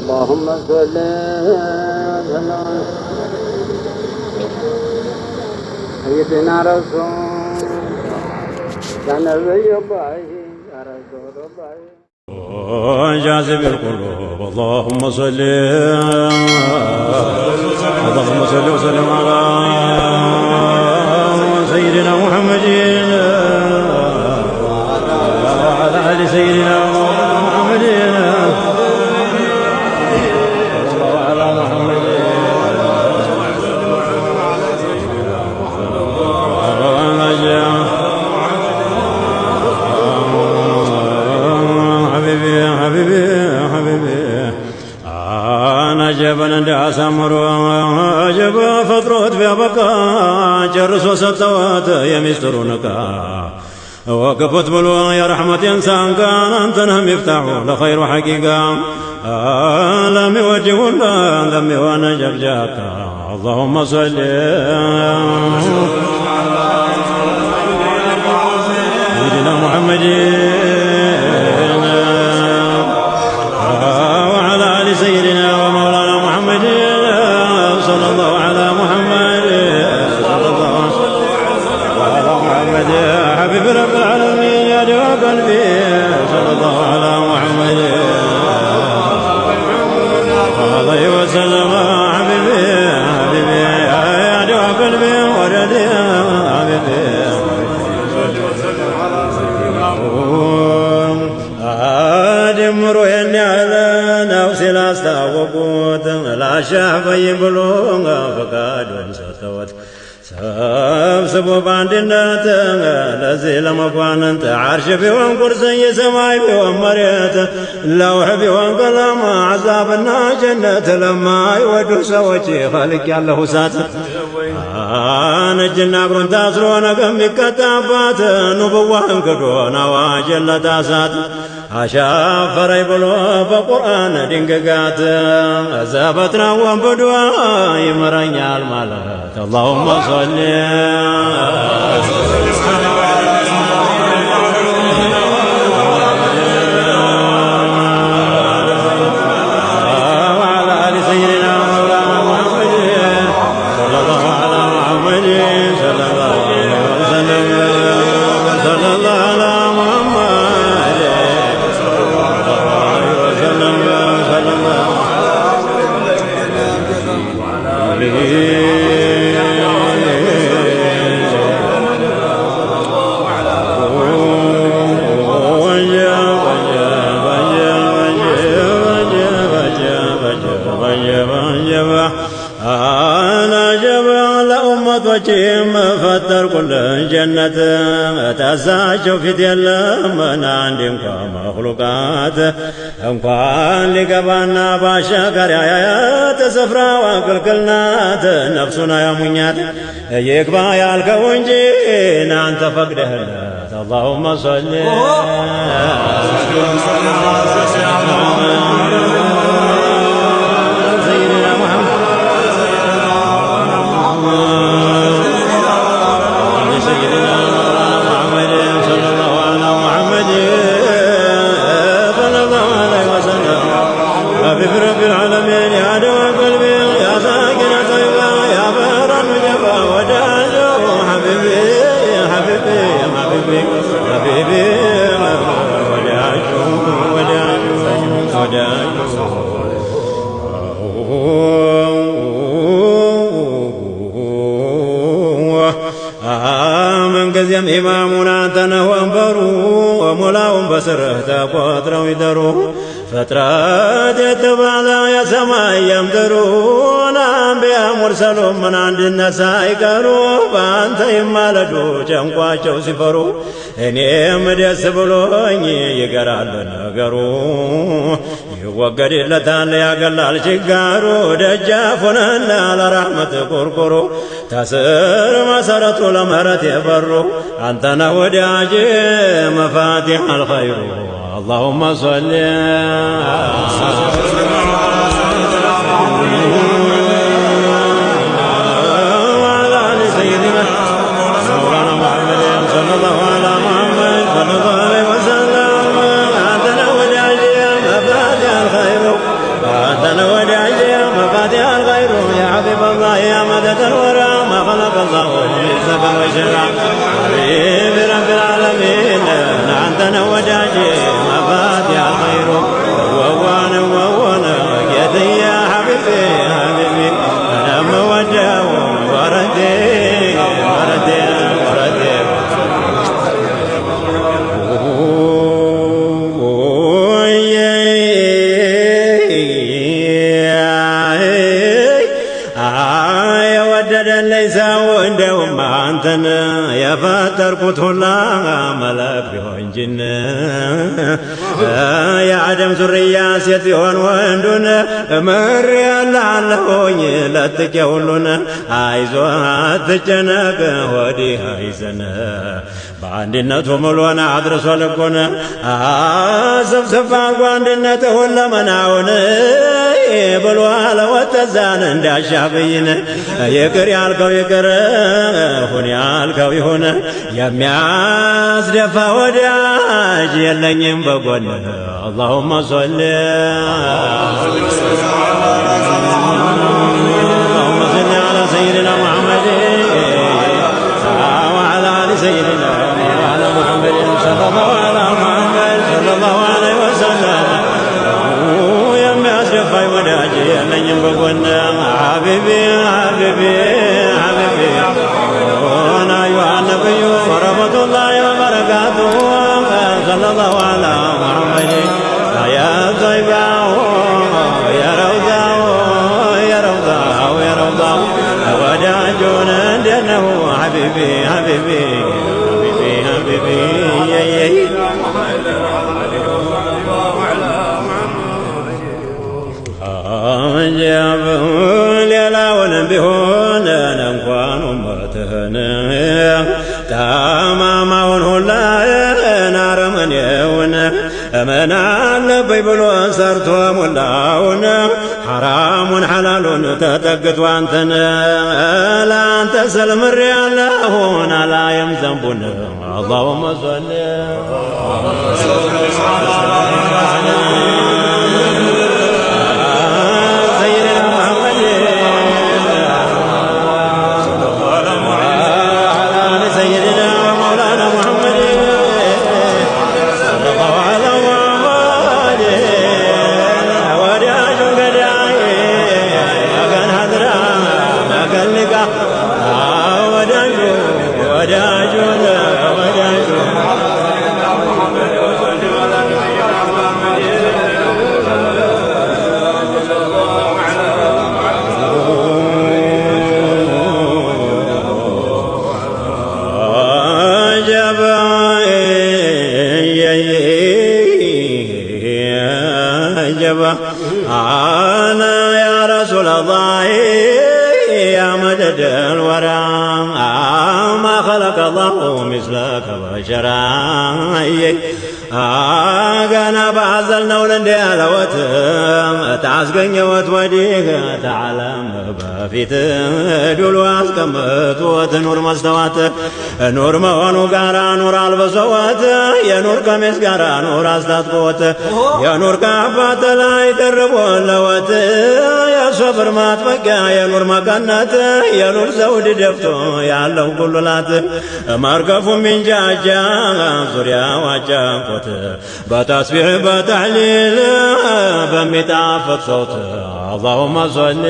اللهم صل وسلم سيدنا رسول يا نبي الله يا رسول الله جاذب القلوب اللهم صل وسلم على سيدنا محمد وعلى آل سيدنا محمد وعلى محمد جبل اندعس امره جب فطرت بابكا جرس وسطوات يمسترونك وقفت بلو يا رحمة انسان كان انت نهم يفتحوا لخير حقيقة لم يوجهوا لم يوانا جرجاك اللهم صل سيدنا محمد وعلى آل سيدنا ومولانا محمد صلى الله على محمد صلى الله على محمد حبيب رب العالمين يا دواء قلبي صلى الله على محمد عليه وسلم حبيبي حبيبي يا دواء قلبي وردي حبيبي دمروا يني على نفسي لا استوقوت لا شافي بلوغا فقادون ستوت سبسبوا باندنات لزي لمقواننت عرش بيوم كرسي سماي بيوم مريت لوح بيوم قلم عذابنا جنة لما يودو سوتي خالق يالله سات نجنا قرن تاسرون قم كتابات نبوان كدون واجل تاسات أشافري بلو بقرآن دنقات زابتنا وانبدوا يمرنيا المالات اللهم صل وعلى آل سيدنا مولانا محمد صلى الله على محمد صلى الله عليه وسلم صلى الله على محمد صلى الله عليه وسلم صلى الله عليه أنا جبل أمتي فتر كل جنة تساج في ديال من عندهم كمخلوقات أنقال لقبنا باشكر يا تسفرا وكلكلنات نفسنا يا منيات يكبا يا الكونجي أنت فقده اللهم صل برب العالمين يا دواء قلبي يا ساكن طيبة يا بهر النجبة وداجو حبيبي يا حبيبي يا حبيبي حبيبي وداجو وداجو وداجو من قزيم إمامنا تنهو أنبروا وملاهم بسره تقواتروا يدروا فترات يتبالا يا سماء يمدرون أنبياء مرسلون من عند الناس يقروا فأنت يمالدوا جنقواቸው ሲፈሩ እኔም ደስ ብሎኝ ይቀራል ነገሩ ይወገድለታል ያገላል ችጋሩ ደጃፍ ሆነና ለረሕመት ቆርቆሮ ታስር መሰረቱ ለምህረት የበሩ አንተነ ወዳጅ መፋቲሕ አልኸይሩ اللهم صل على سيدنا مولانا محمد صلى الله على محمد صلى الله عليه وسلم أنت وداعي مفاتيح الخير أنت ቢሆን ወንዱን ምር ያላለሁኝ ለጥቄ ሁሉን አይዞህ አትጨነቅ ወዲህ አይዘን በአንድነቱ ሙሉን አድርሶ ልኩን ስብስብ አድርጎ አንድነት ሁለመናውን ብሏል ወተዛን እንዳሻብይን ይቅር ያልከው ይቅር ሁን ያልከው ይሁን የሚያስደፋ ወዳጅ የለኝም በጎን اللهم صل اللهم صل على سيدنا محمد وعلى آل سيدنا وعلى محمد صلى الله على محمد صلى الله عليه وسلم يا وداجي يلنيم بقولنا حبيبي حبيبي حبيبي وانا ايها النبي ورحمة الله وبركاته صلى الله على محمد يا طيبة يا روضة يا روضة يا روضة وداجنا دينه حبيبي حبيبي حبيبي حبيبي ሌላውን ቢሆን እንኳን ኡመትህን ጠማማውን ሁላ አረመኔውን ምን አለበኝ ብሎ ሰርቶ ሙላውን ሐራሙን ሐላሉን ተጠግቶ አንተን ለአንተ ሰልምሬ ያለሁን አላየም ዘንቡን اللهم صل أنا يا رسول الله يا مدد الورى ما خلق الله مثلك بشرا أنا بعزلنا ولندي على وتم تعزقني وتوديك تعلم بفيت دول واسكمت وتنور مستوات نور موانو قارا نور البصوات يا نور كمس قارا نور أستاذ قوت يا نور كعبات لا يقرب اللوات يا صبر ما تفقع يا نور مكانات يا نور زود دفتو يا الله كل لات مرقف من جاجا زوريا وجاقوت بتسبيح بتحليل بمتعفط صوت اللهم صل